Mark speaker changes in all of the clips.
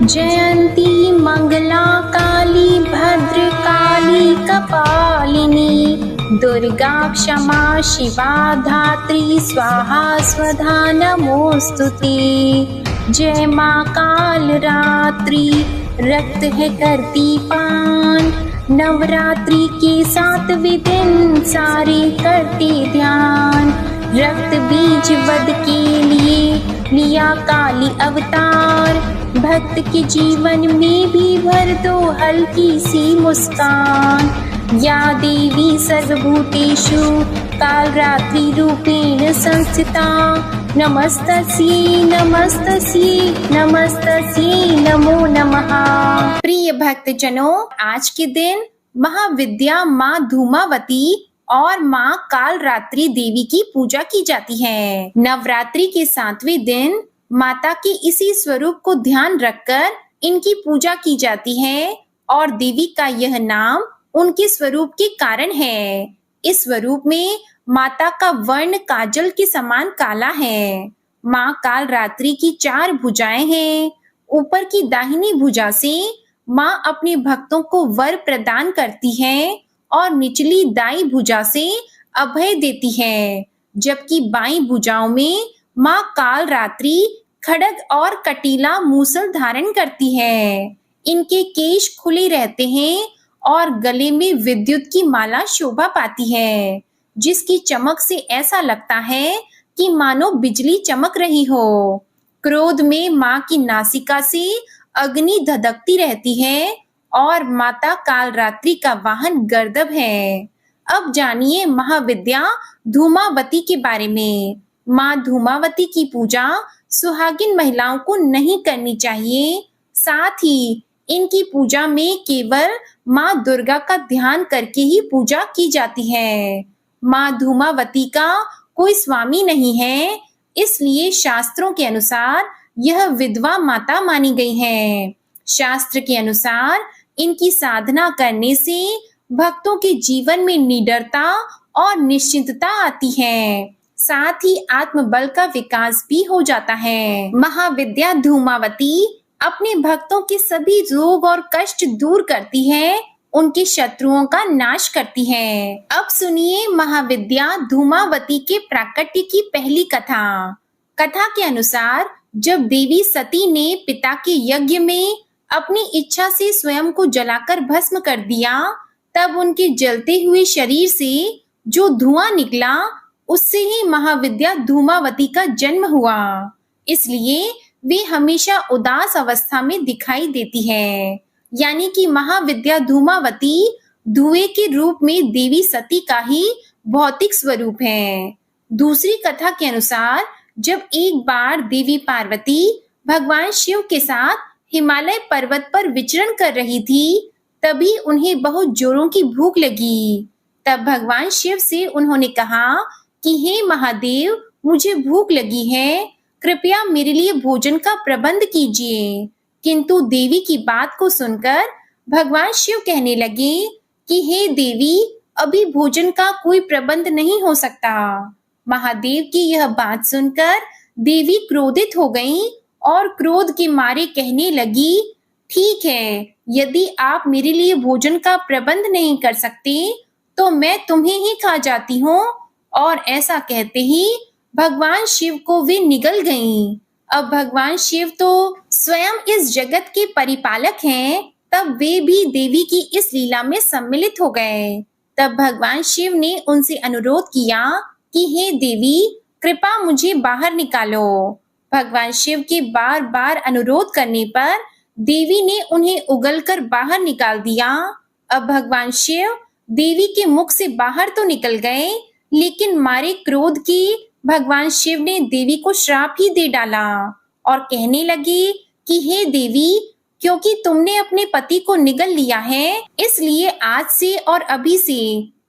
Speaker 1: जयंती मंगला काली भद्रकाली कपालिनी दुर्गा क्षमा शिवा धात्री स्वाहा स्वधा नमोस्तुते। जय माँ काल रात्रि रक्त है करती पान, नवरात्रि के 7वें दिन सारे करते ध्यान। रक्त बीज वध के लिए लिया काली अवतार, भक्त के जीवन में भी भर दो हल्की सी मुस्कान। या देवी सर्वभूतेषु कालरात्रि रूपेण संस्थिता, नमस्तस्यै नमस्तस्यै नमस्तस्यै नमो नमः। प्रिय भक्तजनों, आज के दिन महाविद्या माँ धूमावती और माँ कालरात्रि देवी की पूजा की जाती है। नवरात्रि के 7वें दिन माता के इसी स्वरूप को ध्यान रखकर इनकी पूजा की जाती है और देवी का यह नाम उनके स्वरूप के कारण है। इस स्वरूप में माता का वर्ण काजल के समान काला है। माँ कालरात्रि की 4 भुजाएं हैं। ऊपर की दाहिनी भुजा से माँ अपने भक्तों को वर प्रदान करती है और निचली दाई भुजा से अभय देती है, जबकि बाई भुजाओं में माँ कालरात्रि खड्ग और कटीला मूसल धारण करती है। इनके केश खुले रहते हैं और गले में विद्युत की माला शोभा पाती है, जिसकी चमक से ऐसा लगता है कि मानो बिजली चमक रही हो। क्रोध में माँ की नासिका से अग्नि धधकती रहती है और माता कालरात्रि का वाहन गर्दभ है। अब जानिए महाविद्या धूमावती के बारे में। माँ धूमावती की पूजा सुहागिन महिलाओं को नहीं करनी चाहिए। साथ ही इनकी पूजा में केवल माँ दुर्गा का ध्यान करके ही पूजा की जाती है। माँ धूमावती का कोई स्वामी नहीं है, इसलिए शास्त्रों के अनुसार यह विधवा माता मानी गई है। शास्त्र के अनुसार इनकी साधना करने से भक्तों के जीवन में निडरता और निश्चिंतता आती है, साथ ही आत्मबल का विकास भी हो जाता है। महाविद्या धूमावती अपने भक्तों के सभी रोग और कष्ट दूर करती है, उनके शत्रुओं का नाश करती है। अब सुनिए महाविद्या धूमावती के प्राकट्य की पहली कथा। कथा के अनुसार जब देवी सती ने पिता के यज्ञ में अपनी इच्छा से स्वयं को जलाकर भस्म कर दिया, तब उनके जलते हुए शरीर से जो धुआं निकला, उससे ही महाविद्या धूमावती का जन्म हुआ। इसलिए वे हमेशा उदास अवस्था में दिखाई देती है। यानी कि महाविद्या धूमावती धुएं के रूप में देवी सती का ही भौतिक स्वरूप है। दूसरी कथा के अनुसार जब एक बार देवी पार्वती भगवान शिव के साथ हिमालय पर्वत पर विचरण कर रही थी, तभी उन्हें बहुत जोरों की भूख लगी। तब भगवान शिव से उन्होंने कहा कि हे महादेव, मुझे भूख लगी है, कृपया मेरे लिए भोजन का प्रबंध कीजिए। किंतु देवी की बात को सुनकर भगवान शिव कहने लगे कि हे देवी, अभी भोजन का कोई प्रबंध नहीं हो सकता। महादेव की यह बात सुनकर देवी क्रोधित हो गईं और क्रोध के मारे कहने लगी, ठीक है, यदि आप मेरे लिए भोजन का प्रबंध नहीं कर सकते तो मैं तुम्हें ही खा जाती हूँ। और ऐसा कहते ही भगवान शिव को वे निगल गईं। अब भगवान शिव तो स्वयं इस जगत के परिपालक हैं, तब वे भी देवी की इस लीला में सम्मिलित हो गए। तब भगवान शिव ने उनसे अनुरोध किया कि हे देवी, कृपा मुझे बाहर निकालो। भगवान शिव के बार बार अनुरोध करने पर देवी ने उन्हें उगलकर बाहर निकाल दिया। अब भगवान शिव देवी के मुख से बाहर तो निकल गए, लेकिन मारे क्रोध के भगवान शिव ने देवी को श्राप ही दे डाला और कहने लगे कि हे देवी, क्योंकि तुमने अपने पति को निगल लिया है, इसलिए आज से और अभी से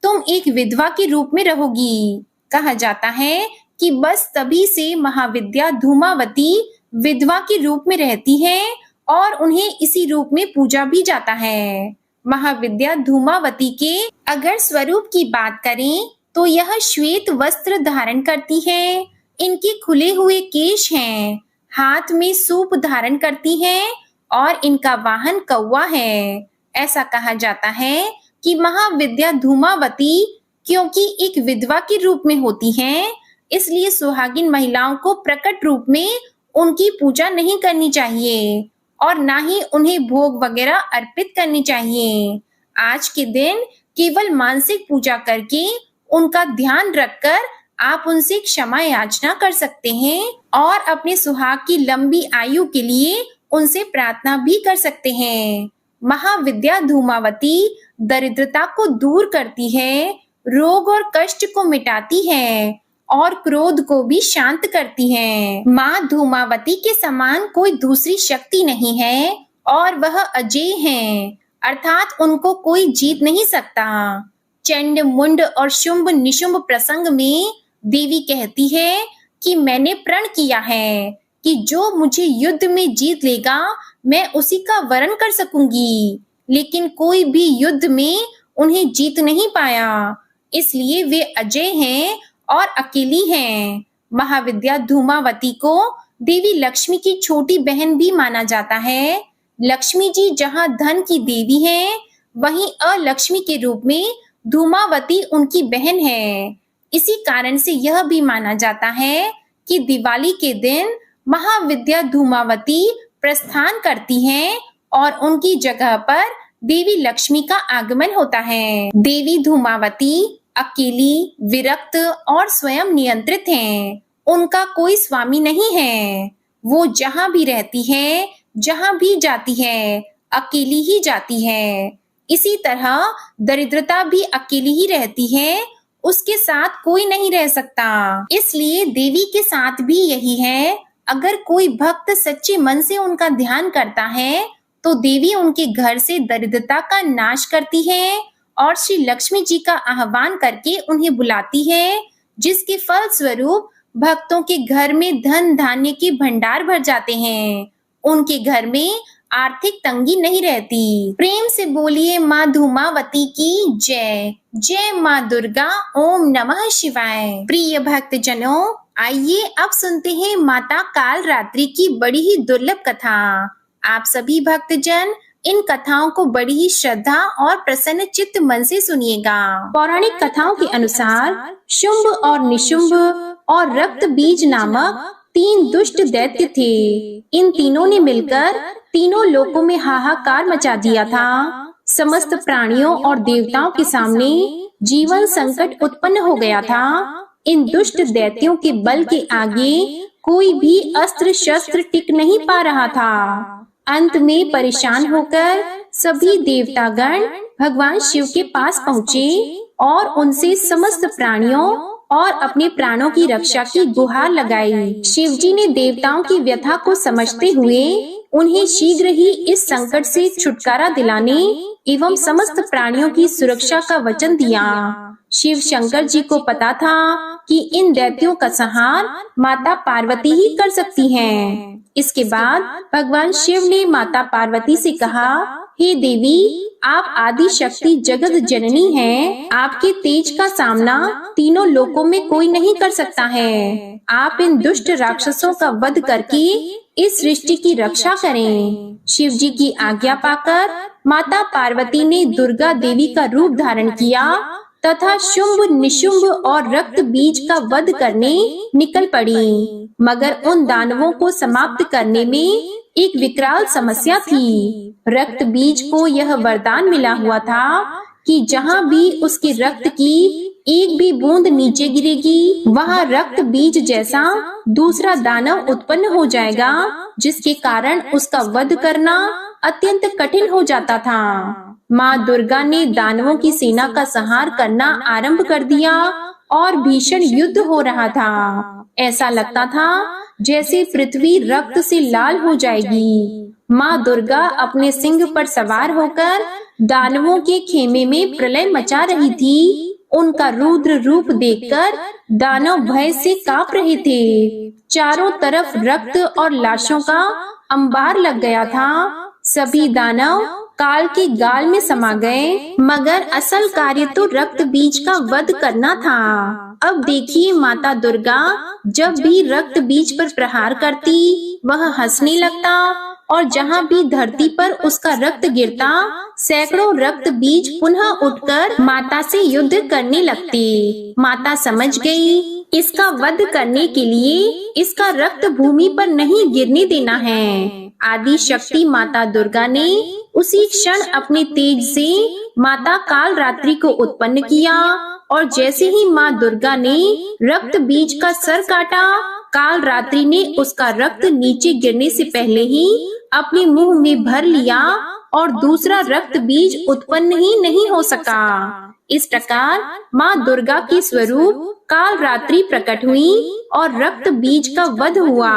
Speaker 1: तुम एक विधवा के रूप में रहोगी। कहा जाता है कि बस तभी से महाविद्या धूमावती विधवा के रूप में रहती है और उन्हें इसी रूप में पूजा भी जाता है। महाविद्या धूमावती के अगर स्वरूप की बात करें तो यह श्वेत वस्त्र धारण करती है। इनके खुले हुए केश हैं, हाथ में सूप धारण करती हैं और इनका वाहन कौवा है। ऐसा कहा जाता है कि महाविद्या धूमावती क्योंकि एक विधवा के रूप में होती हैं, इसलिए सुहागिन महिलाओं को प्रकट रूप में उनकी पूजा नहीं करनी चाहिए और ना ही उन्हें भोग वगैरह अर्पित करनी चाहिए। आज के दिन केवल मानसिक पूजा करके उनका ध्यान रखकर आप उनसे क्षमा याचना कर सकते हैं और अपने सुहाग की लंबी आयु के लिए उनसे प्रार्थना भी कर सकते हैं। महाविद्या धूमावती दरिद्रता को दूर करती है, रोग और कष्ट को मिटाती है और क्रोध को भी शांत करती है। माँ धूमावती के समान कोई दूसरी शक्ति नहीं है और वह अजेय है, अर्थात उनको कोई जीत नहीं सकता। चंड मुंड और शुंभ निशुंभ प्रसंग में देवी कहती है कि मैंने प्रण किया है कि जो मुझे युद्ध में जीत लेगा मैं उसी का वरण कर सकूंगी, लेकिन कोई भी युद्ध में उन्हें जीत नहीं पाया, इसलिए वे अजेय हैं और अकेली हैं। महाविद्या धूमावती को देवी लक्ष्मी की छोटी बहन भी माना जाता है। लक्ष्मी जी जहाँ धन की देवी हैं, वहीं अलक्ष्मी के रूप में धूमावती उनकी बहन है। इसी कारण से यह भी माना जाता है कि दिवाली के दिन महाविद्या धूमावती प्रस्थान करती हैं और उनकी जगह पर देवी लक्ष्मी का आगमन होता है। देवी धूमावती अकेली, विरक्त और स्वयं नियंत्रित हैं। उनका कोई स्वामी नहीं है। वो जहाँ भी रहती है, जहाँ भी जाती है, अकेली ही जाती है। इसी तरह दरिद्रता भी अकेली ही रहती है, उसके साथ कोई नहीं रह सकता। इसलिए देवी के साथ भी यही है। अगर कोई भक्त सच्चे मन से उनका ध्यान करता है तो देवी उनके घर से दरिद्रता का नाश करती है और श्री लक्ष्मी जी का आह्वान करके उन्हें बुलाती है, जिसके फल स्वरूप भक्तों के घर में धन धान्य के भंडार भर जाते हैं। उनके घर में आर्थिक तंगी नहीं रहती। प्रेम से बोलिए माँ धूमावती की जय। जय माँ दुर्गा। ओम नमः शिवाय। प्रिय भक्त जनों, आइए अब सुनते हैं माता काल रात्रि की बड़ी ही दुर्लभ कथा। आप सभी भक्तजन इन कथाओं को बड़ी ही श्रद्धा और प्रसन्न चित्त मन से सुनिएगा। पौराणिक कथाओं के अनुसार शुंभ और निशुंभ और रक्त बीज नामक 3 दुष्ट दैत्य थे। इन तीनों ने मिलकर तीनों लोकों में हाहाकार मचा दिया था। समस्त प्राणियों और देवताओं के सामने जीवन संकट उत्पन्न हो गया था। इन दुष्ट दैत्यों के बल के आगे कोई भी अस्त्र शस्त्र टिक नहीं पा रहा था। अंत में परेशान होकर सभी देवतागण भगवान शिव के पास पहुँचे और उनसे समस्त प्राणियों और अपने प्राणों की रक्षा की गुहार लगाई। शिव जी ने देवताओं की व्यथा को समझते हुए उन्हें शीघ्र ही इस संकट से छुटकारा दिलाने एवं समस्त प्राणियों की सुरक्षा का वचन दिया। शिव शंकर जी को पता था कि इन दैत्यों का संहार माता पार्वती ही कर सकती हैं। इसके बाद भगवान शिव ने माता पार्वती से कहा, हे देवी, आप आदि शक्ति जगत जननी हैं। आपके तेज का सामना तीनों लोकों में कोई नहीं कर सकता है। आप इन दुष्ट राक्षसों का वध करके इस सृष्टि की रक्षा करें। शिव जी की आज्ञा पाकर माता पार्वती ने दुर्गा देवी का रूप धारण किया तथा शुंभ निशुंभ और रक्त बीज का वध करने निकल पड़ी। मगर उन दानवों को समाप्त करने में एक विकराल समस्या थी। रक्त बीज को यह वरदान मिला हुआ था कि जहाँ भी उसके रक्त की एक भी बूंद नीचे गिरेगी, वहाँ रक्त बीज जैसा दूसरा दानव उत्पन्न हो जाएगा, जिसके कारण उसका वध करना अत्यंत कठिन हो जाता था। माँ दुर्गा ने दानवों की सेना का संहार करना आरंभ कर दिया और भीषण युद्ध हो रहा था। ऐसा लगता था जैसे पृथ्वी रक्त से लाल हो जाएगी। माँ दुर्गा अपने सिंह पर सवार होकर दानवों के खेमे में प्रलय मचा रही थी। उनका रुद्र रूप देखकर दानव भय से कांप रहे थे। चारों तरफ रक्त और लाशों का अंबार लग गया था। सभी दानव काल के गाल में समा गए, मगर असल कार्य तो रक्त बीज का वध करना था। अब देखिए, माता दुर्गा जब भी रक्त बीज पर प्रहार करती, वह हंसने लगता और जहाँ भी धरती पर उसका रक्त गिरता, सैकड़ों रक्त बीज पुनः उठकर माता से युद्ध करने लगते। माता समझ गई, इसका वध करने के लिए इसका रक्त भूमि पर नहीं गिरने देना है। आदि शक्ति माता दुर्गा ने उसी क्षण अपने तेज से माता कालरात्रि को उत्पन्न किया, और जैसे ही माँ दुर्गा ने रक्त बीज का सर काटा, कालरात्रि ने उसका रक्त नीचे गिरने से पहले ही अपने मुंह में भर लिया और दूसरा रक्त बीज उत्पन्न ही नहीं हो सका। इस प्रकार माँ दुर्गा की स्वरूप कालरात्रि प्रकट हुई और रक्त बीज का वध हुआ।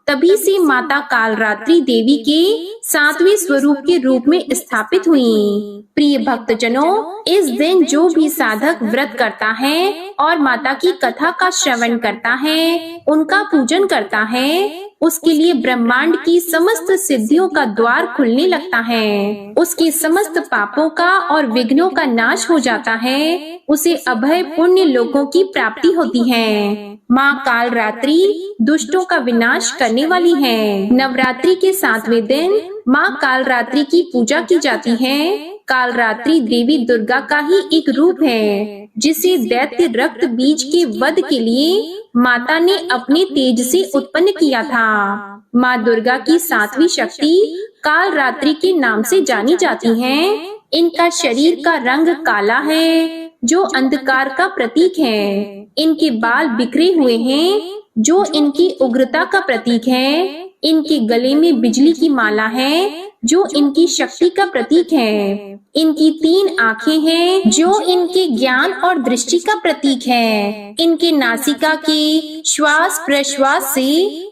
Speaker 1: तभी से माता कालरात्रि देवी के 7वें स्वरूप के रूप में स्थापित हुई। प्रिय भक्तजनों, इस दिन जो भी साधक व्रत करता है और माता की कथा का श्रवण करता है, उनका पूजन करता है, उसके लिए ब्रह्मांड की समस्त सिद्धियों का द्वार खुलने लगता है। उसके समस्त पापों का और विघ्नों का नाश हो जाता है। उसे अभय पुण्य लोकों की प्राप्ति होती है। माँ कालरात्रि दुष्टों का विनाश करने वाली है। नवरात्रि के 7वें दिन माँ कालरात्रि की पूजा की जाती है। कालरात्रि देवी दुर्गा का ही एक रूप है, जिसे दैत्य रक्त बीज के वध के लिए माता ने अपने तेज से उत्पन्न किया था। माँ दुर्गा की 7वीं शक्ति कालरात्रि के नाम से जानी जाती हैं। इनका शरीर का रंग काला है, जो अंधकार का प्रतीक है। इनके बाल बिखरे हुए हैं, जो इनकी उग्रता का प्रतीक है। इनके गले में बिजली की माला है, जो इनकी शक्ति का प्रतीक है। इनकी 3 आँखें हैं, जो इनके ज्ञान और दृष्टि का प्रतीक है। इनके नासिका के श्वास प्रश्वास से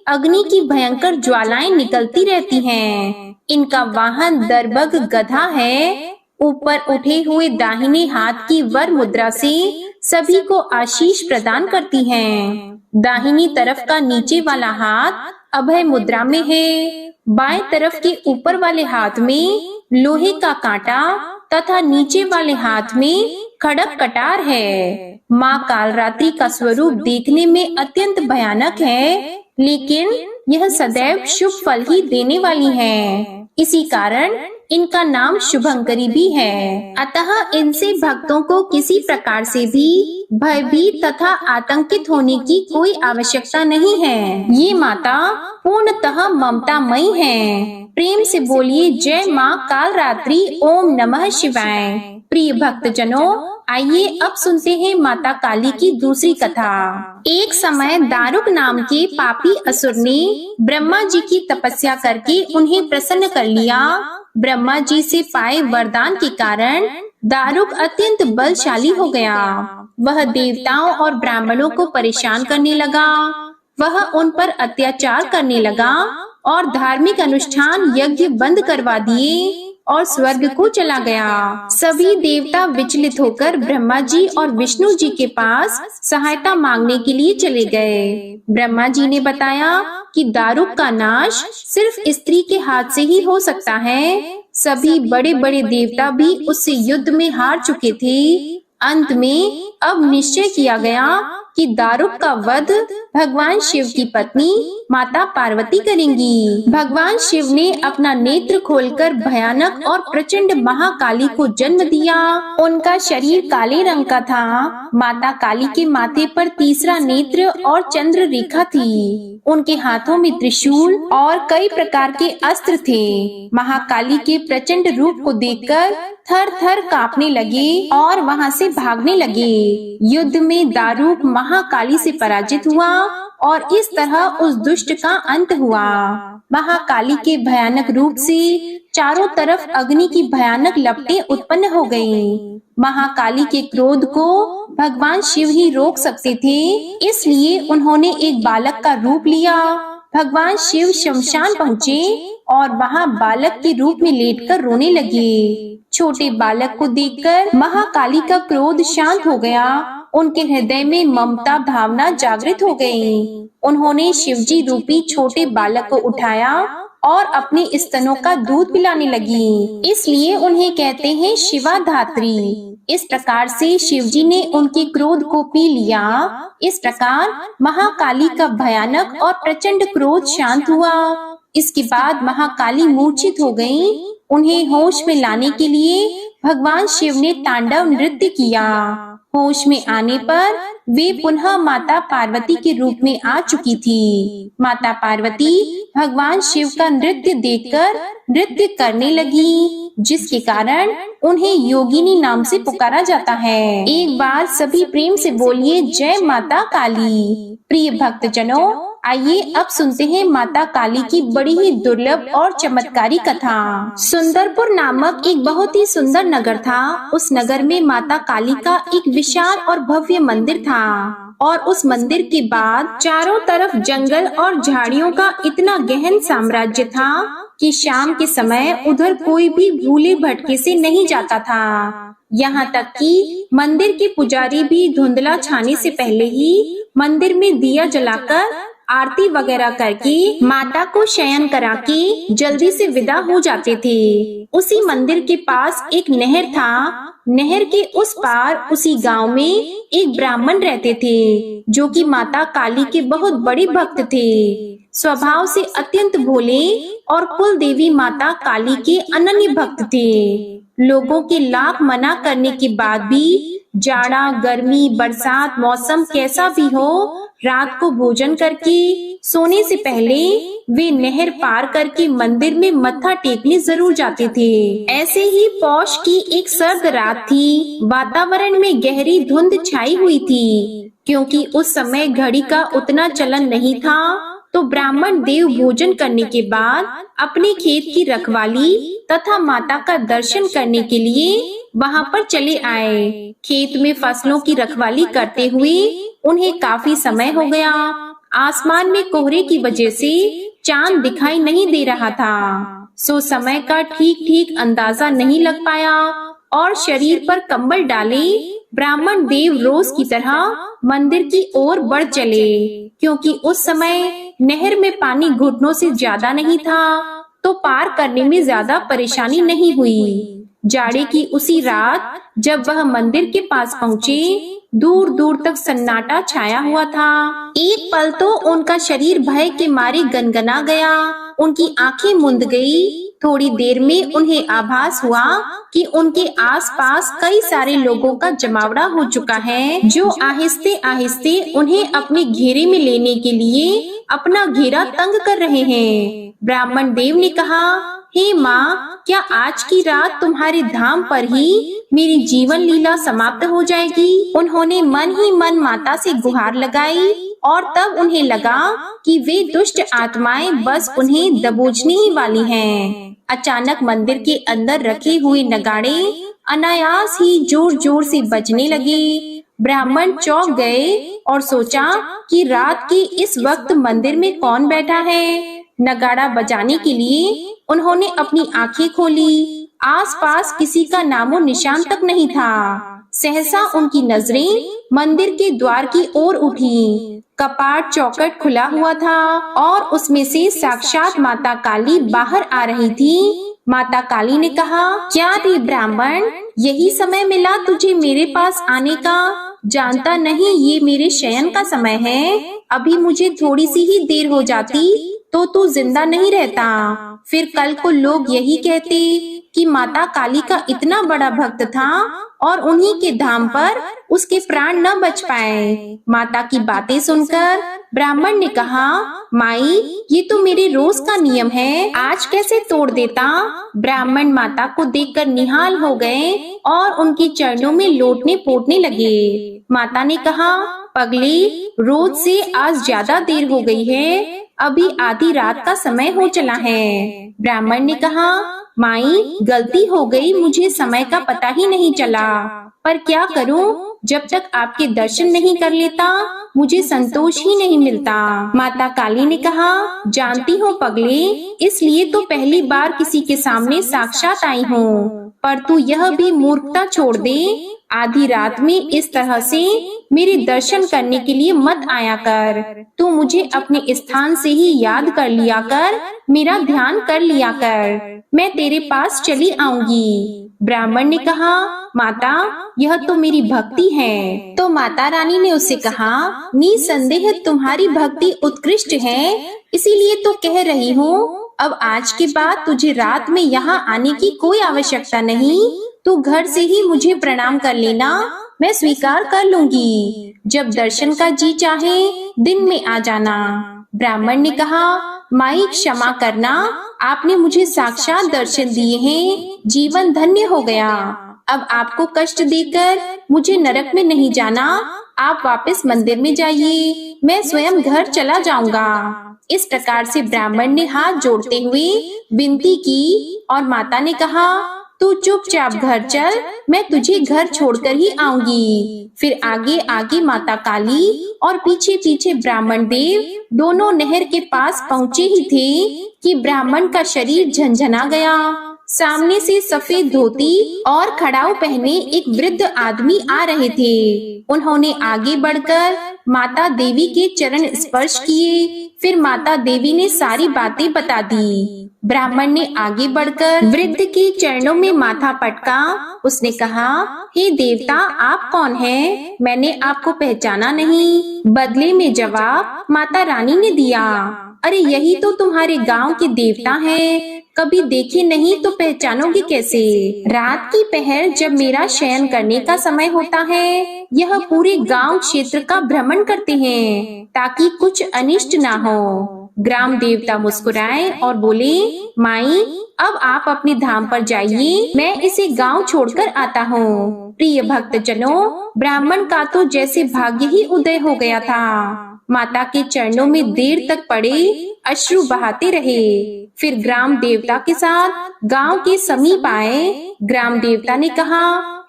Speaker 1: अग्नि की भयंकर ज्वालाएं निकलती रहती हैं। इनका वाहन दर्बग गधा है। ऊपर उठे हुए दाहिने हाथ की वर मुद्रा से सभी को आशीष प्रदान करती हैं। दाहिनी तरफ का नीचे वाला हाथ अभय मुद्रा में है। बाएं तरफ के ऊपर वाले हाथ में लोहे का कांटा तथा नीचे वाले हाथ में खड़क कटार है। माँ कालरात्रि का स्वरूप देखने में अत्यंत भयानक है, लेकिन यह सदैव शुभ फल ही देने वाली है। इसी कारण इनका नाम शुभंकरी भी है। अतः इनसे भक्तों को किसी प्रकार से भी भयभीत तथा आतंकित होने की कोई आवश्यकता नहीं है। ये माता पूर्णतः ममतामयी है। प्रेम से बोलिए जय माँ कालरात्रि, ओम नमः शिवाय। प्रिय भक्तजनों, आइए अब सुनते हैं माता काली की दूसरी कथा। एक समय दारुक नाम के पापी असुर ने ब्रह्मा जी की तपस्या करके उन्हें प्रसन्न कर लिया। ब्रह्मा जी से पाए वरदान के कारण दारुक अत्यंत बलशाली हो गया। वह देवताओं और ब्राह्मणों को परेशान करने लगा। वह उन पर अत्याचार करने लगा और धार्मिक अनुष्ठान यज्ञ बंद करवा दिए और स्वर्ग को चला गया। सभी देवता विचलित होकर ब्रह्मा जी और विष्णु जी के पास सहायता मांगने के लिए चले गए। ब्रह्मा जी ने बताया कि दारुक का नाश सिर्फ स्त्री के हाथ से ही हो सकता है। सभी बड़े बड़े देवता भी उससे युद्ध में हार चुके थे। अंत में अब निश्चय किया गया कि दारुक का वध भगवान शिव की पत्नी माता पार्वती करेंगी। भगवान शिव ने अपना नेत्र खोलकर भयानक और प्रचंड महाकाली को जन्म दिया। उनका शरीर काले रंग का था। माता काली के माथे पर तीसरा नेत्र और चंद्र रेखा थी। उनके हाथों में त्रिशूल और कई प्रकार के अस्त्र थे। महाकाली के प्रचंड रूप को देखकर थर थर कांपने लगे और वहां से भागने लगे। युद्ध में दारुक महाकाली से पराजित हुआ और इस तरह उस दुष्ट का अंत हुआ। महाकाली के भयानक रूप से चारों तरफ अग्नि की भयानक लपटें उत्पन्न हो गईं। महाकाली के क्रोध को भगवान शिव ही रोक सकते थे, इसलिए उन्होंने एक बालक का रूप लिया। भगवान शिव शमशान पहुँचे और वहाँ बालक के रूप में लेटकर रोने लगे। छोटे बालक को देखकर महाकाली का क्रोध शांत हो गया। उनके हृदय में ममता भावना जागृत हो गई। उन्होंने शिवजी रूपी छोटे बालक को उठाया और अपने स्तनों का दूध पिलाने लगी। इसलिए उन्हें कहते हैं शिवा धात्री। इस प्रकार से शिवजी ने उनके क्रोध को पी लिया। इस प्रकार महाकाली का भयानक और प्रचंड क्रोध शांत हुआ। इसके बाद महाकाली मूर्छित हो गईं। उन्हें होश में लाने के लिए भगवान शिव ने तांडव नृत्य किया। होश में आने पर वे पुनः माता पार्वती के रूप में आ चुकी थी। माता पार्वती भगवान शिव का नृत्य देखकर नृत्य करने लगी, जिसके कारण उन्हें योगिनी नाम से पुकारा जाता है। एक बार सभी प्रेम से बोलिए जय माता काली। प्रिय भक्तजनों, आइए अब सुनते हैं माता काली की बड़ी ही दुर्लभ और चमत्कारी कथा। सुंदरपुर नामक एक बहुत ही सुंदर नगर था। उस नगर में माता काली का एक विशाल और भव्य मंदिर था और उस मंदिर के बाद चारों तरफ जंगल और झाड़ियों का इतना गहन साम्राज्य था कि शाम के समय उधर कोई भी भूले भटके से नहीं जाता था। यहाँ तक कि मंदिर के पुजारी भी धुंधला छाने से पहले ही मंदिर में दिया जलाकर आरती वगैरह करके माता को शयन करा के जल्दी से विदा हो जाते थे। उसी मंदिर के पास एक नहर था। नहर के उस पार उसी गांव में एक ब्राह्मण रहते थे, जो कि माता काली के बहुत बड़े भक्त थे। स्वभाव से अत्यंत भोले और कुल देवी माता काली के अनन्य भक्त थे। लोगों के लाख मना करने के बाद भी जाड़ा, गर्मी, बरसात, मौसम कैसा भी हो, रात को भोजन करके सोने से पहले वे नहर पार करके मंदिर में मत्था टेकने जरूर जाते थे। ऐसे ही पौष की एक सर्द रात थी। वातावरण में गहरी धुंध छाई हुई थी, क्योंकि उस समय घड़ी का उतना चलन नहीं था। तो ब्राह्मण देव भोजन करने के बाद अपने खेत की रखवाली तथा माता का दर्शन करने के लिए वहां पर चले आए। खेत में फसलों की रखवाली करते हुए उन्हें काफी समय हो गया। आसमान में कोहरे की वजह से चांद दिखाई नहीं दे रहा था, सो समय का ठीक ठीक अंदाजा नहीं लग पाया और शरीर पर कंबल डाले ब्राह्मण देव रोज की तरह मंदिर की ओर बढ़ चले। क्योंकि उस समय नहर में पानी घुटनों से ज्यादा नहीं था, तो पार करने में ज्यादा परेशानी नहीं हुई। जाड़े की उसी रात जब वह मंदिर के पास पहुँचे, दूर दूर तक सन्नाटा छाया हुआ था। एक पल तो उनका शरीर भय के मारे गनगना गया, उनकी आंखें मुंद गई। थोड़ी देर में उन्हें आभास हुआ कि उनके आसपास कई सारे लोगों का जमावड़ा हो चुका है, जो आहिस्ते आहिस्ते उन्हें अपने घेरे में लेने के लिए अपना घेरा तंग कर रहे हैं। ब्राह्मण देव ने कहा, हे माँ, क्या आज की रात तुम्हारे धाम पर ही मेरी जीवन लीला समाप्त हो जाएगी? उन्होंने मन ही मन माता से गुहार लगाई और तब उन्हें लगा कि वे दुष्ट आत्माएं बस उन्हें दबोचने ही वाली हैं। अचानक मंदिर के अंदर रखे हुए नगाड़े अनायास ही जोर जोर से बजने लगे। ब्राह्मण चौंक गए और सोचा कि रात के इस वक्त मंदिर में कौन बैठा है। नगाड़ा बजाने के लिए उन्होंने अपनी आंखें खोली। आसपास किसी का नामो निशान तक नहीं था। सहसा उनकी नजरें मंदिर के द्वार की ओर उठी। कपाट चौखट खुला हुआ था और उसमें से साक्षात माता काली बाहर आ रही थी। माता काली ने कहा, क्या रे ब्राह्मण, यही समय मिला तुझे मेरे पास आने का? जानता नहीं ये मेरे शयन का समय है। अभी मुझे थोड़ी सी ही देर हो जाती तो तू जिंदा नहीं रहता। फिर कल को लोग यही कहते कि माता काली का इतना बड़ा भक्त था और उन्हीं के धाम पर उसके प्राण न बच पाए। माता की बातें सुनकर ब्राह्मण ने कहा, माई, ये तो मेरे रोज का नियम है, आज कैसे तोड़ देता? ब्राह्मण माता को देखकर निहाल हो गए और उनके चरणों में लोटने पोटने लगे। माता ने कहा, पगली, रोज से आज ज्यादा देर हो गई है, अभी आधी रात का समय हो चला है। ब्राह्मण ने कहा, माई, गलती हो गई, मुझे समय का पता ही नहीं चला, पर क्या करूं, जब तक आपके दर्शन नहीं कर लेता मुझे संतोष ही नहीं मिलता। माता काली ने कहा, जानती हो पगले, इसलिए तो पहली बार किसी के सामने साक्षात आई हूँ, पर तू यह भी मूर्खता छोड़ दे, आधी रात में इस तरह से मेरे दर्शन करने के लिए मत आया कर। तू मुझे अपने स्थान से ही याद कर लिया कर, मेरा ध्यान कर लिया कर, मैं तेरे पास चली आऊंगी। ब्राह्मण ने कहा, माता, यह तो मेरी भक्ति है। तो माता रानी ने उससे कहा, निसंदेह तुम्हारी भक्ति उत्कृष्ट है, इसीलिए तो कह रही हूँ, अब आज के बाद तुझे रात में यहाँ आने की कोई आवश्यकता नहीं। तू घर से ही मुझे प्रणाम कर लेना, मैं स्वीकार कर लूंगी। जब दर्शन का जी चाहे दिन में आ जाना। ब्राह्मण ने कहा, माई क्षमा करना, आपने मुझे साक्षात दर्शन दिए हैं, जीवन धन्य हो गया। अब आपको कष्ट देकर मुझे नरक में नहीं जाना, आप वापस मंदिर में जाइए, मैं स्वयं घर चला जाऊंगा। इस प्रकार से ब्राह्मण ने हाथ जोड़ते हुए विनती की और माता ने कहा, तू चुपचाप घर चल, मैं तुझे घर छोड़कर ही आऊंगी। फिर आगे आगे माता काली और पीछे पीछे ब्राह्मण देव दोनों नहर के पास पहुँचे ही थे कि ब्राह्मण का शरीर झंझना गया। सामने से सफेद धोती और खड़ाऊ पहने एक वृद्ध आदमी आ रहे थे। उन्होंने आगे बढ़कर माता देवी के चरण स्पर्श किए। फिर माता देवी ने सारी बातें बता दी। ब्राह्मण ने आगे बढ़कर वृद्ध के चरणों में माथा पटका। उसने कहा, हे देवता, आप कौन हैं? मैंने आपको पहचाना नहीं। बदले में जवाब माता रानी ने दिया, अरे यही तो तुम्हारे गांव के देवता हैं, कभी देखे नहीं तो पहचानोगे कैसे? रात की पहर जब मेरा शयन करने का समय होता है, यह पूरे गांव क्षेत्र का भ्रमण करते हैं ताकि कुछ अनिष्ट ना हो। ग्राम देवता मुस्कुराए और बोले, माई, अब आप अपने धाम पर जाइए, मैं इसे गांव छोड़कर आता हूँ। प्रिय भक्तजनों, ब्राह्मण का तो जैसे भाग्य ही उदय हो गया था। माता के चरणों में देर तक पड़े अश्रु बहाते रहे। फिर ग्राम देवता के साथ गांव के समीप आए। ग्राम देवता ने कहा,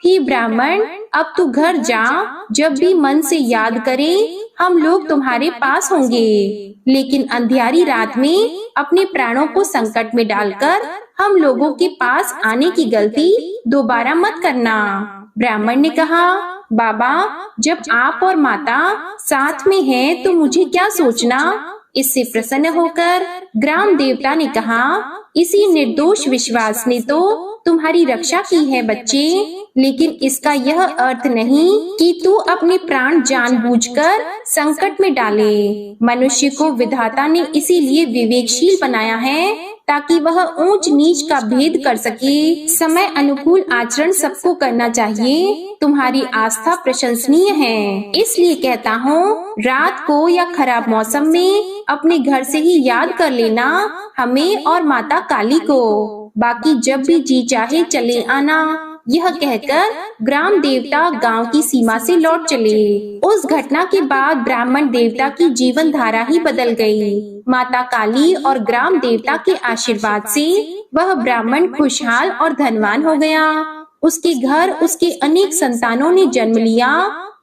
Speaker 1: हे ब्राह्मण, अब तू घर जा, जब भी मन से याद करे हम लोग तुम्हारे पास होंगे, लेकिन अंधियारी रात में अपने प्राणों को संकट में डालकर हम लोगों के पास आने की गलती दोबारा मत करना। ब्राह्मण ने कहा, बाबा, जब आप और माता साथ में हैं तो मुझे क्या सोचना? इससे प्रसन्न होकर ग्राम देवता ने कहा, इसी निर्दोष विश्वास ने तो तुम्हारी रक्षा की है बच्चे, लेकिन इसका यह अर्थ नहीं कि तू अपने प्राण जानबूझकर संकट में डाले। मनुष्य को विधाता ने इसीलिए विवेकशील बनाया है ताकि वह ऊंच नीच का भेद कर सके। समय अनुकूल आचरण सबको करना चाहिए। तुम्हारी आस्था प्रशंसनीय है, इसलिए कहता हूँ, रात को या खराब मौसम में अपने घर से ही याद कर लेना हमें और माता काली को, बाकी जब भी जी चाहे चले आना। यह कहकर ग्राम देवता गांव की सीमा से लौट चले। उस घटना के बाद ब्राह्मण देवता की जीवन धारा ही बदल गई। माता काली और ग्राम देवता के आशीर्वाद से वह ब्राह्मण खुशहाल और धनवान हो गया। उसके घर उसके अनेक संतानों ने जन्म लिया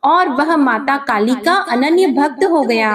Speaker 1: और वह माता काली का अनन्य भक्त हो गया।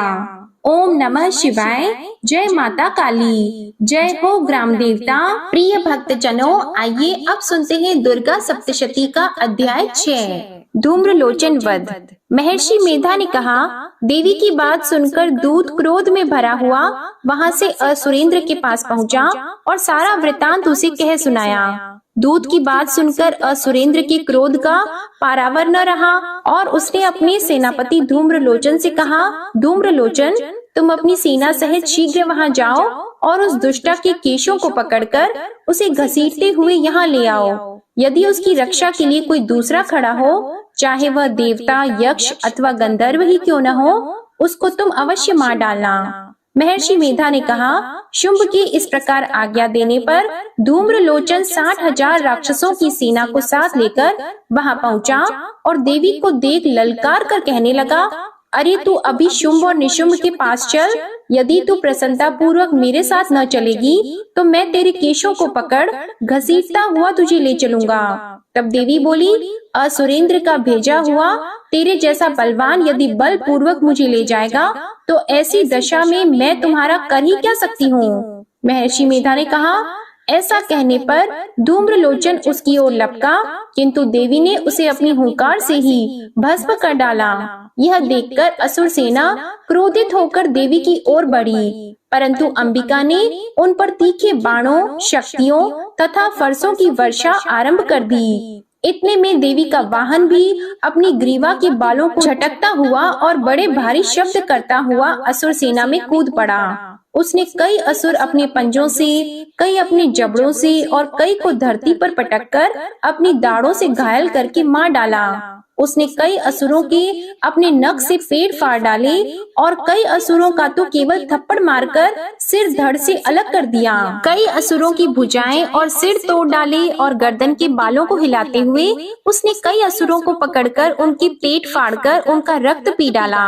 Speaker 1: ओम नमः शिवाय। जय माता काली। जय हो ग्राम देवता। प्रिय भक्तजनों, आइए अब सुनते हैं दुर्गा सप्तशती का अध्याय 6, धूम्रलोचन वध। महर्षि मेधा ने कहा, देवी की बात सुनकर दूत क्रोध में भरा हुआ वहां से असुरेंद्र के पास पहुंचा और सारा वृतांत उसे कह सुनाया। दूत की बात सुनकर असुरेंद्र के क्रोध का पारावर न रहा और उसने अपने सेनापति धूम्रलोचन से कहा, धूम्रलोचन, तुम अपनी सेना सहित शीघ्र वहां जाओ और उस दुष्टा के केशों को पकड़कर उसे घसीटते हुए यहाँ ले आओ। यदि उसकी रक्षा के लिए कोई दूसरा खड़ा हो, चाहे वह देवता, यक्ष अथवा गंधर्व ही क्यों न हो, उसको तुम अवश्य मार डालना। महर्षि मेधा ने कहा, शुंभ के इस प्रकार आज्ञा देने पर धूम्रलोचन 60,000 राक्षसों की सेना को साथ लेकर वहां पहुंचा और देवी को देख ललकार कर कहने लगा, अरे तू अभी शुंभ और निशुंभ के पास चल। यदि तू प्रसन्नता पूर्वक मेरे साथ न चलेगी तो मैं तेरे केशों को पकड़ घसीटता हुआ तुझे ले चलूंगा। तब देवी बोली, असुरेंद्र का भेजा हुआ तेरे जैसा बलवान यदि बल पूर्वक मुझे ले जाएगा तो ऐसी दशा में मैं तुम्हारा कर ही क्या सकती हूँ। महर्षि मेधा ने कहा, ऐसा कहने पर धूम्रलोचन उसकी ओर लपका, किंतु देवी ने उसे अपनी हुंकार से ही भस्म कर डाला। यह देखकर असुर सेना क्रोधित होकर देवी की ओर बढ़ी, परंतु अंबिका ने उन पर तीखे बाणों, शक्तियों तथा फरसों की वर्षा आरंभ कर दी। इतने में देवी का वाहन भी अपनी ग्रीवा के बालों को झटकता हुआ और बड़े भारी शब्द करता हुआ असुर सेना में कूद पड़ा। उसने कई असुर अपने पंजों से, कई अपने जबड़ों से और कई को धरती पर पटककर अपनी दाढ़ों से घायल करके मार डाला। उसने कई असुरों के अपने नख से पेट फाड़ डाले और कई असुरों का तो केवल थप्पड़ मारकर सिर धड़ से अलग कर दिया। कई असुरों की भुजाएं और सिर तोड़ डाले और गर्दन के बालों को हिलाते हुए उसने कई असुरों को पकड़कर उनके पेट फाड़कर उनका रक्त पी डाला।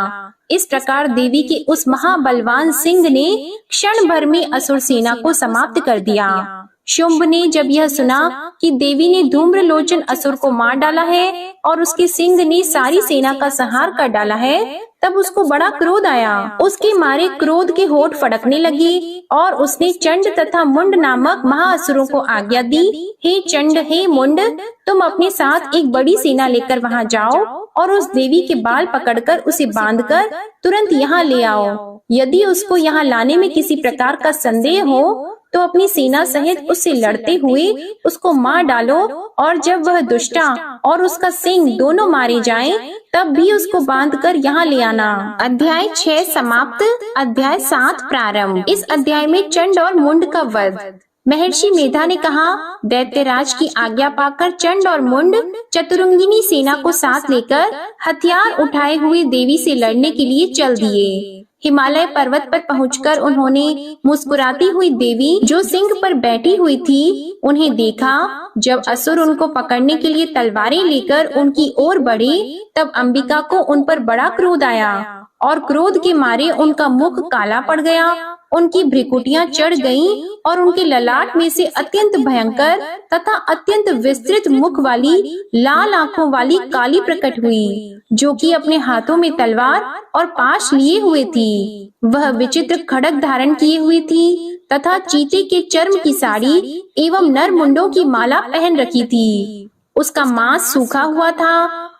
Speaker 1: इस प्रकार देवी के उस महाबलवान सिंह ने क्षण भर में असुर सेना को समाप्त कर दिया। शुंभ ने जब यह सुना कि देवी ने धूम्रलोचन असुर को मार डाला है और उसके सिंह ने सारी सेना का संहार कर डाला है, तब उसको बड़ा क्रोध आया। उसके मारे क्रोध के होठ फड़कने लगे और उसने चंड तथा मुंड नामक महाअसुरों को आज्ञा दी, हे चंड, हे मुंड, तुम अपने साथ एक बड़ी सेना लेकर वहां जाओ और उस देवी के बाल पकड़कर उसे बांधकर तुरंत यहाँ ले आओ। यदि उसको यहाँ लाने में किसी प्रकार का संदेह हो तो अपनी सेना सहित उससे लड़ते हुए उसको मार डालो, और जब वह दुष्टा और उसका सिंह दोनों मारे जाएं, तब भी उसको बांधकर यहाँ ले आना। अध्याय 6 समाप्त। अध्याय 7 प्रारंभ। इस अध्याय में चंड और मुंड का वध। महर्षि मेधा ने कहा, दैत्यराज की आज्ञा पाकर चंड और मुंड चतुरंगिनी सेना को साथ लेकर हथियार उठाए हुए देवी से लड़ने के लिए चल दिए। हिमालय पर्वत पर पहुंचकर उन्होंने मुस्कुराती हुई देवी जो सिंह पर बैठी हुई थी उन्हें देखा। जब असुर उनको पकड़ने के लिए तलवारें लेकर उनकी ओर बढ़े, तब अंबिका को उन पर बड़ा क्रोध आया और क्रोध के मारे उनका मुख काला पड़ गया, उनकी भ्रिकुटियां चढ़ गईं और उनके ललाट में से अत्यंत भयंकर तथा अत्यंत विस्तृत मुख वाली लाल आंखों वाली काली प्रकट हुई, जो कि अपने हाथों में तलवार और पाश लिए हुए थी। वह विचित्र खड्ग धारण किए हुई थी तथा चीते के चर्म की साड़ी एवं नर मुंडों की माला पहन रखी थी। उसका मांस सूखा हुआ था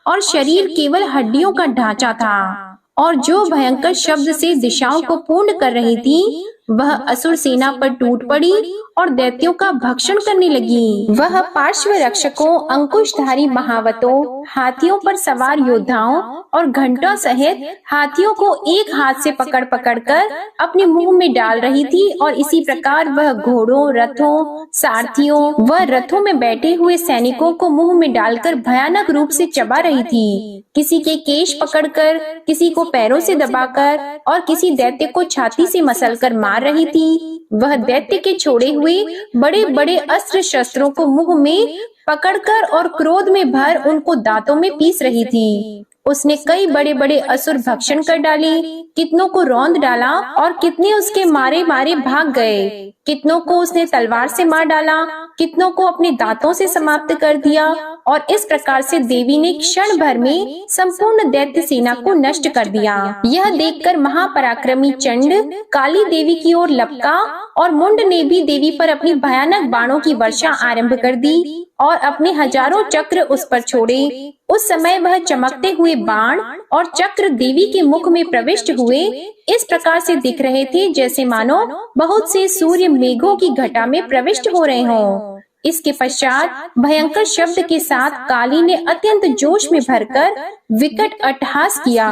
Speaker 1: और शरीर केवल हड्डियों का ढांचा था, और जो भयंकर शब्द से दिशाओं को पूर्ण कर रही थी, वह असुर सेना पर टूट पड़ी और दैत्यों का भक्षण करने लगी। वह पार्श्व रक्षकों, अंकुशधारी महावतों, हाथियों पर सवार योद्धाओं और घंटों सहित हाथियों को एक हाथ से पकड़ पकड़ कर अपने मुंह में डाल रही थी, और इसी प्रकार वह घोड़ों, रथों, सारथियों व रथों में बैठे हुए सैनिकों को मुंह में डालकर भयानक रूप से चबा रही थी। किसी के केश पकड़कर, किसी को पैरों से दबाकर और किसी दैत्य को छाती से मसलकर मार रही थी। वह दैत्य के छोड़े हुए बड़े बड़े अस्त्र शस्त्रों को मुंह में पकड़कर और क्रोध में भर उनको दांतों में पीस रही थी। उसने कई बड़े बड़े असुर भक्षण कर डाले, कितनों को रौंद डाला और कितने उसके मारे मारे भाग गए। कितनों को उसने तलवार से मार डाला, कितनों को अपने दांतों से समाप्त कर दिया, और इस प्रकार से देवी ने क्षण भर में संपूर्ण दैत्य सेना को नष्ट कर दिया। यह देखकर महापराक्रमी चंड काली देवी की ओर लपका और मुंड ने भी देवी पर अपनी भयानक बाणों की वर्षा आरंभ कर दी और अपने हजारों चक्र उस पर छोड़े। उस समय वह चमकते हुए बाण और चक्र देवी के मुख में प्रविष्ट हुए इस प्रकार से दिख रहे थे जैसे मानो बहुत से सूर्य मेघों की घटा में प्रविष्ट हो रहे हों। इसके पश्चात भयंकर शब्द के साथ काली ने अत्यंत जोश में भरकर विकट अट्टहास किया।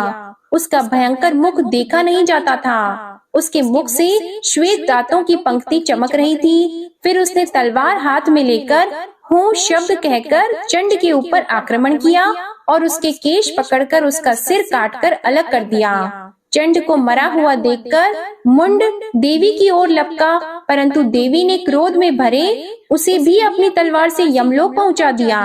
Speaker 1: उसका भयंकर मुख देखा नहीं जाता था। उसके मुख से श्वेत दांतों की पंक्ति चमक रही थी। फिर उसने तलवार हाथ में लेकर हूँ शब्द कहकर चंड के ऊपर आक्रमण किया और उसके केश पकड़कर उसका सिर काटकर अलग कर दिया। चंड को मरा हुआ देखकर मुंड देवी की ओर लपका, परंतु देवी ने क्रोध में भरे उसे भी अपनी तलवार से यमलोक पहुंचा दिया।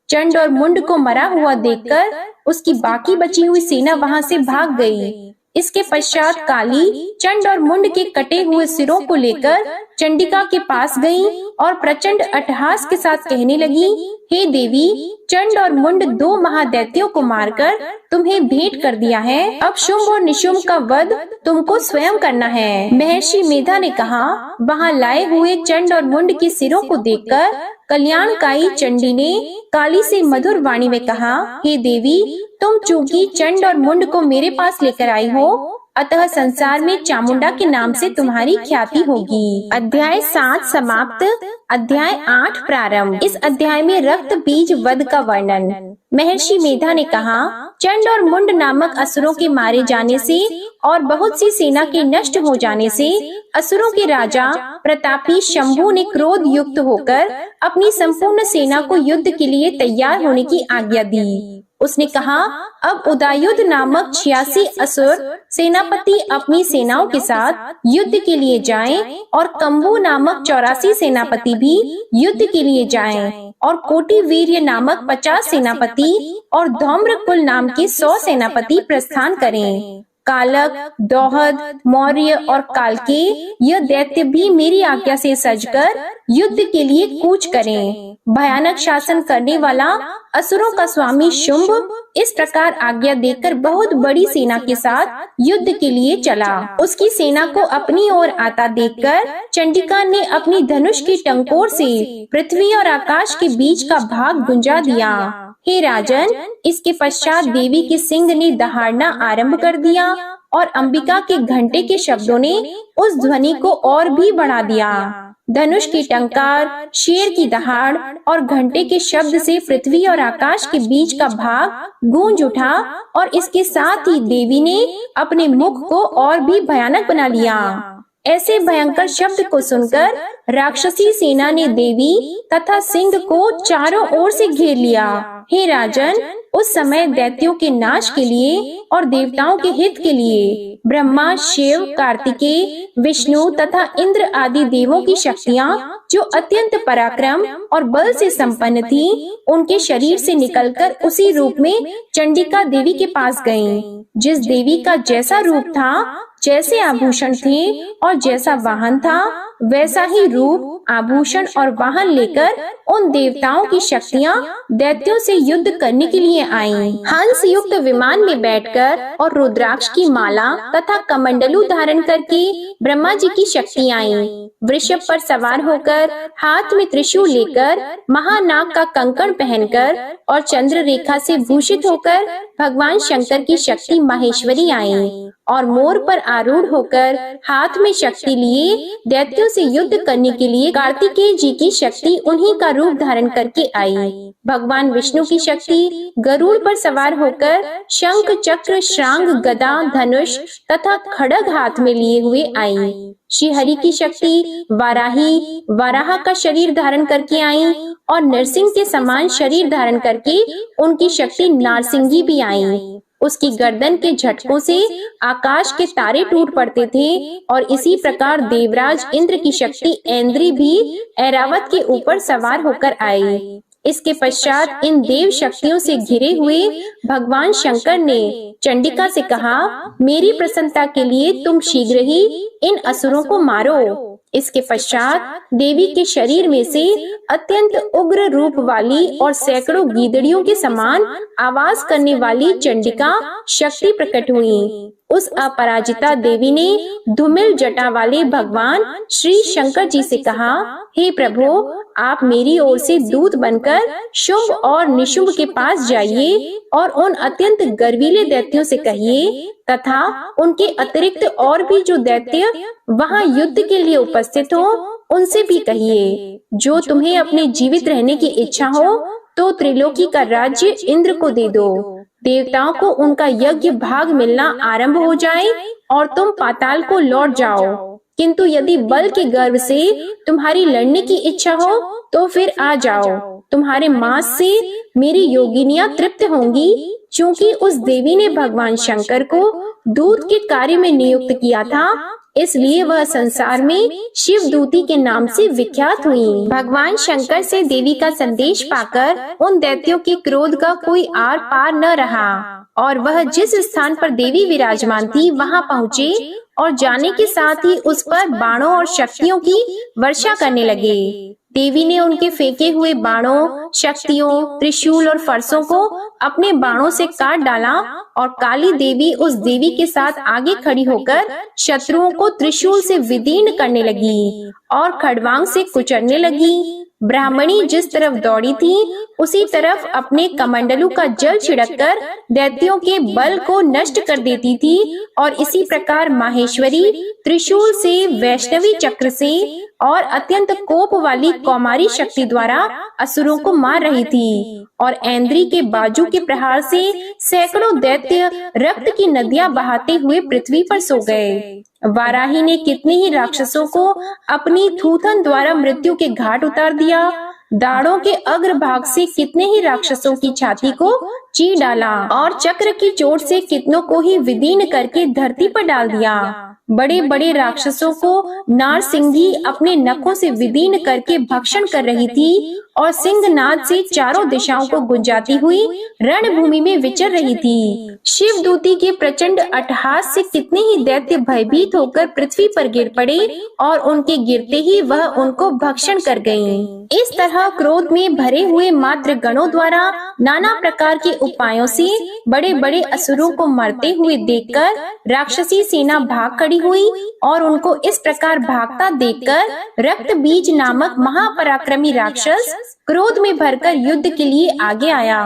Speaker 1: चंड और मुंड को मरा हुआ देखकर उसकी बाकी बची हुई सेना वहां से भाग गई। इसके पश्चात काली चंड और मुंड के कटे हुए सिरों को लेकर चंडिका के पास गईं और प्रचंड अट्टहास के साथ कहने लगी, हे देवी, चंड और मुंड 2 महादैत्यों को मारकर तुम्हें भेंट कर दिया है। अब शुंभ और निशुंभ का वध तुमको स्वयं करना है। महर्षि मेधा ने कहा, वहाँ लाए हुए चंड और मुंड के सिरों को देखकर कल्याणकाई चंडी ने काली से मधुर वाणी में कहा, हे देवी, तुम चूंकि चंड और मुंड को मेरे पास लेकर आई हो, अतः संसार में चामुंडा के नाम से तुम्हारी ख्याति होगी। अध्याय 7 समाप्त। अध्याय 8 प्रारंभ। इस अध्याय में रक्त बीज वध का वर्णन। महर्षि मेधा ने कहा, चंड और मुंड नामक असुरों के मारे जाने से और बहुत सी सेना के नष्ट हो जाने से असुरों के राजा प्रतापी शंभु ने क्रोध युक्त होकर अपनी संपूर्ण सेना को युद्ध के लिए तैयार होने की आज्ञा दी। उसने कहा, अब उदायुध नामक 86 असुर सेनापति अपनी सेनाओं के साथ युद्ध के लिए जाएं और कंबू नामक 84 सेनापति भी युद्ध के लिए जाएं और कोटि वीर्य नामक 50 सेनापति और धौम्रकुल नाम के 100 सेनापति प्रस्थान करें। कालक, दोहद, मौर्य और कालके यह दैत्य भी मेरी आज्ञा से सजकर युद्ध के लिए कूच करें। भयानक शासन करने वाला असुरों का स्वामी शुंभ इस प्रकार आज्ञा देकर बहुत बड़ी सेना के साथ युद्ध के लिए चला। उसकी सेना को अपनी ओर आता देखकर चंडिका ने अपनी धनुष की टंकोर से पृथ्वी और आकाश के बीच का भाग गुंजा दिया। हे राजन, इसके पश्चात देवी के सिंह ने दहाड़ना आरंभ कर दिया और अंबिका के घंटे के शब्दों ने उस ध्वनि को और भी बढ़ा दिया। धनुष की टंकार, शेर की दहाड़ और घंटे के शब्द से पृथ्वी और आकाश के बीच का भाग गूंज उठा और इसके साथ ही देवी ने अपने मुख को और भी भयानक बना लिया। ऐसे भयंकर शब्द को सुनकर राक्षसी सेना ने देवी तथा सिंह को चारों ओर से घेर लिया। हे राजन, उस समय दैत्यों के नाश के लिए और देवताओं के हित के लिए ब्रह्मा, शिव, कार्तिकेय, विष्णु तथा इंद्र आदि देवों की शक्तियाँ जो अत्यंत पराक्रम और बल से संपन्न थीं, उनके शरीर से निकलकर उसी रूप में चंडिका देवी के पास गईं। जिस देवी का जैसा रूप था, जैसे आभूषण थे और जैसा वाहन था, वैसा ही रूप, आभूषण और वाहन लेकर उन देवताओं की शक्तियाँ दैत्यों से युद्ध करने के लिए आईं। हंस युक्त विमान में बैठकर और रुद्राक्ष की माला तथा कमंडलू धारण करके ब्रह्मा जी की शक्ति आईं। वृषभ पर सवार होकर, हाथ में त्रिशूल लेकर, महानाग का कंकण पहनकर और चंद्र रेखा से भूषित होकर भगवान शंकर की शक्ति माहेश्वरी आईं और मोर पर आरूढ़ होकर हाथ में शक्ति लिए दैत्यों से युद्ध करने के लिए कार्तिकेय जी की शक्ति उन्हीं का रूप धारण करके आई। भगवान विष्णु की शक्ति गरुड़ पर सवार होकर शंख, चक्र, श्रांग, गदा, धनुष तथा खड्ग हाथ में लिए हुए आई। श्री हरि की शक्ति वाराही वराह का शरीर धारण करके आई और नरसिंह के समान शरीर धारण करके उनकी शक्ति नारसिंगी भी आई। उसकी गर्दन के झटकों से आकाश के तारे टूट पड़ते थे और इसी प्रकार देवराज इंद्र की शक्ति ऐन्द्री भी ऐरावत के ऊपर सवार होकर आई। इसके पश्चात इन देव शक्तियों से घिरे हुए भगवान शंकर ने चंडिका से कहा, मेरी प्रसन्नता के लिए तुम शीघ्र ही इन असुरों को मारो। इसके पश्चात देवी के शरीर में से अत्यंत उग्र रूप वाली और सैकड़ों गीदड़ियों के समान आवाज करने वाली चंडिका शक्ति प्रकट हुई। उस अपराजिता देवी ने धूमिल जटा वाले भगवान श्री शंकर जी से कहा, हे प्रभु, आप मेरी ओर से दूत बनकर शुंभ और निशुंभ के पास जाइए और उन अत्यंत गर्वीले दैत्यों से कहिए तथा उनके अतिरिक्त और भी जो दैत्य वहाँ युद्ध के लिए उपस्थित हो, उनसे भी कहिए, जो तुम्हें अपने जीवित रहने की इच्छा हो तो त्रिलोकी का राज्य इंद्र को दे दो। देवताओं को उनका यज्ञ भाग मिलना आरंभ हो जाए और तुम पाताल को लौट जाओ। किंतु यदि बल के गर्व से तुम्हारी लड़ने की इच्छा हो तो फिर आ जाओ। तुम्हारे मांस से मेरी योगिनियां तृप्त होंगी, क्योंकि उस देवी ने भगवान शंकर को दूत के कार्य में नियुक्त किया था, इसलिए वह संसार में शिवदूती के नाम से विख्यात हुई। भगवान शंकर से देवी का संदेश पाकर उन दैत्यों के क्रोध का कोई आर पार न रहा और वह जिस स्थान पर देवी विराजमान थी वहां पहुँचे और जाने के साथ ही उस पर बाणों और शक्तियों की वर्षा करने लगे। देवी ने उनके फेंके हुए बाणों, शक्तियों, त्रिशूल और फरसों को अपने बाणों से काट डाला और काली देवी उस देवी के साथ आगे खड़ी होकर शत्रुओं को त्रिशूल से विदीर्ण करने लगी और खड़वांग से कुचलने लगी। ब्राह्मणी जिस तरफ दौड़ी थी उसी तरफ अपने कमंडलू का जल छिड़ककर दैत्यों के बल को नष्ट कर देती थी और इसी प्रकार माहेश्वरी त्रिशूल से, वैष्णवी चक्र से और अत्यंत कोप वाली कौमारी शक्ति द्वारा असुरों को मार रही थी। और ऐन्द्री के बाजू के प्रहार से सैकड़ों दैत्य रक्त की नदियां बहाते हुए पृथ्वी पर सो गए। वाराही ने कितने ही राक्षसों को अपनी थूथन द्वारा मृत्यु के घाट उतार दिया। दाढ़ों के अग्रभाग से कितने ही राक्षसों की छाती को चीर डाला और चक्र की चोट से कितनों को ही विदीर्ण करके धरती पर डाल दिया। बड़े बड़े राक्षसों को नारसिंही अपने नखों से विदीर्ण करके भक्षण कर रही थी और सिंहनाद से चारों दिशाओं को गुंजाती हुई रणभूमि में विचर रही थी। शिवदूती के प्रचंड अट्टहास से कितने ही दैत्य भयभीत होकर पृथ्वी पर गिर पड़े और उनके गिरते ही वह उनको भक्षण कर गयीं। इस तरह क्रोध में भरे हुए मात्र गणों द्वारा नाना प्रकार के उपायों से बड़े बड़े असुरों को मरते हुए देखकर राक्षसी सेना भाग खड़ी हुई और उनको इस प्रकार भागता देखकर रक्त बीज नामक महापराक्रमी राक्षस क्रोध में भरकर युद्ध के लिए आगे आया।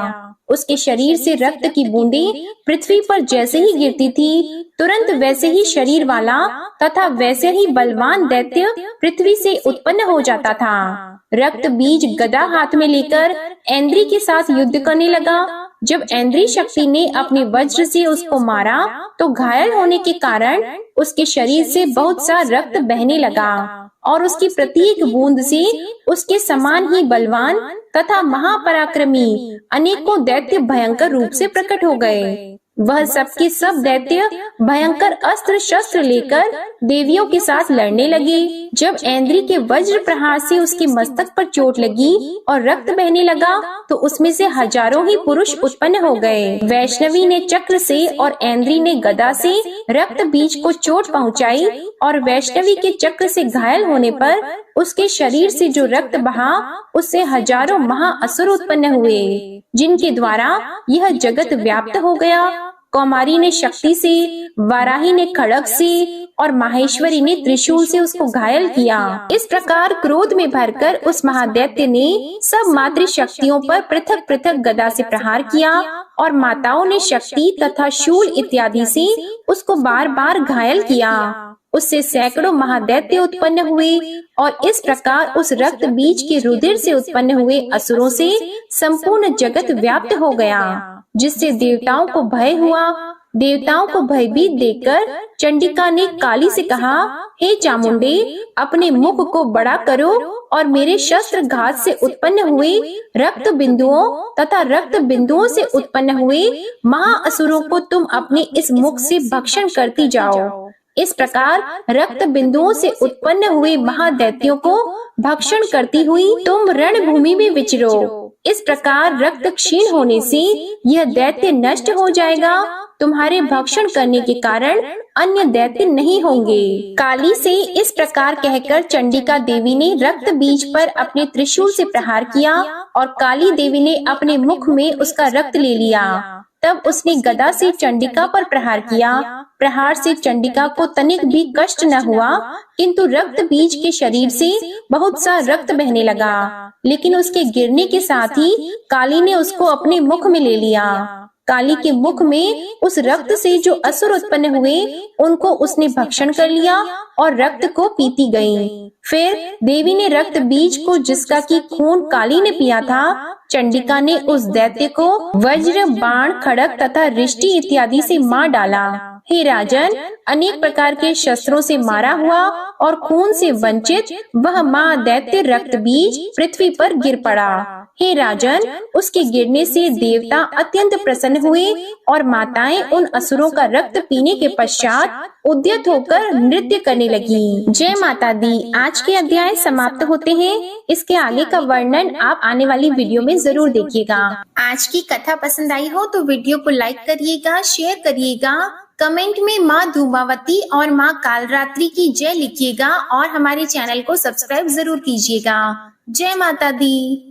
Speaker 1: उसके शरीर से रक्त की बूंदें पृथ्वी पर जैसे ही गिरती थी, तुरंत वैसे ही शरीर वाला तथा वैसे ही बलवान दैत्य पृथ्वी से उत्पन्न हो जाता था। रक्त बीज गदा हाथ में लेकर ऐन्द्री के साथ युद्ध करने लगा। जब ऐन्द्री शक्ति ने अपने वज्र से उसको मारा तो घायल होने के कारण उसके शरीर से बहुत सा रक्त बहने लगा और उसकी प्रत्येक बूंद से उसके समान ही बलवान तथा महापराक्रमी अनेकों दैत्य भयंकर रूप से प्रकट हो गए। वह सबके सब दैत्य भयंकर अस्त्र शस्त्र लेकर देवियों के साथ लड़ने लगे। जब ऐन्द्री के वज्र प्रहार से उसके मस्तक पर चोट लगी और रक्त बहने लगा तो उसमें से हजारों ही पुरुष उत्पन्न हो गए। वैष्णवी ने चक्र से और ऐन्द्री ने गदा से रक्त बीज को चोट पहुंचाई और वैष्णवी के चक्र से घायल होने पर उसके शरीर से जो रक्त बहा उससे हजारों महाअसुर उत्पन्न हुए, जिनके द्वारा यह जगत व्याप्त हो गया। कौमारी ने शक्ति से, वाराही ने खड़ग से और माहेश्वरी ने त्रिशूल से उसको घायल किया। इस प्रकार क्रोध में भरकर उस महादैत्य ने सब मातृ शक्तियों पर पृथक पृथक गदा से प्रहार किया और माताओं ने शक्ति तथा शूल इत्यादि से उसको बार बार घायल किया। उससे सैकड़ों महादैत्य उत्पन्न हुए और इस प्रकार उस रक्त बीज के रुधिर से उत्पन्न हुए असुरों से संपूर्ण जगत व्याप्त हो गया, जिससे देवताओं को भय हुआ। देवताओं को भयभीत देखकर चंडिका ने काली से कहा, हे चामुंडे, अपने मुख को बड़ा करो और मेरे शस्त्र घात से उत्पन्न हुए रक्त बिंदुओं तथा रक्त बिंदुओं से उत्पन्न हुए महाअसुरों को तुम अपने इस मुख से भक्षण करती जाओ। इस प्रकार रक्त बिंदुओं से उत्पन्न हुए महादैत्यों को भक्षण करती हुई तुम रणभूमि में विचरो। इस प्रकार रक्त क्षीण होने से यह दैत्य नष्ट हो जाएगा। तुम्हारे भक्षण करने के कारण अन्य दैत्य नहीं होंगे। काली से इस प्रकार कहकर चंडिका देवी ने रक्त बीज पर अपने त्रिशूल से प्रहार किया और काली देवी ने अपने मुख में उसका रक्त ले लिया। तब उसने गदा से चंडिका पर प्रहार किया। प्रहार से चंडिका को तनिक भी कष्ट न हुआ, किंतु रक्त बीज के शरीर से बहुत सा रक्त बहने लगा। लेकिन उसके गिरने के साथ ही काली ने उसको अपने मुख में ले लिया। काली के मुख में उस रक्त से जो असुर उत्पन्न हुए उनको उसने भक्षण कर लिया और रक्त को पीती गयी। फिर देवी ने रक्त बीज को, जिसका की खून काली ने पिया था, चंडिका ने उस दैत्य को वज्र, बाण, खड़ग तथा रिष्टि इत्यादि से मार डाला। हे राजन, अनेक प्रकार के शस्त्रों से मारा हुआ और खून से वंचित वह महादैत्य रक्त बीज पृथ्वी पर गिर पड़ा हे राजन, उसके गिरने से देवता अत्यंत प्रसन्न हुए और माताएं उन असुरों का रक्त पीने के पश्चात उद्यत होकर नृत्य करने लगी। जय माता दी। आज के अध्याय समाप्त होते हैं। इसके आगे का वर्णन आप आने वाली वीडियो में जरूर देखिएगा। आज की कथा पसंद आई हो तो वीडियो को लाइक करिएगा, शेयर करिएगा, कमेंट में माँ धूमावती और माँ कालरात्रि की जय लिखिएगा और हमारे चैनल को सब्सक्राइब जरूर कीजिएगा। जय माता दी।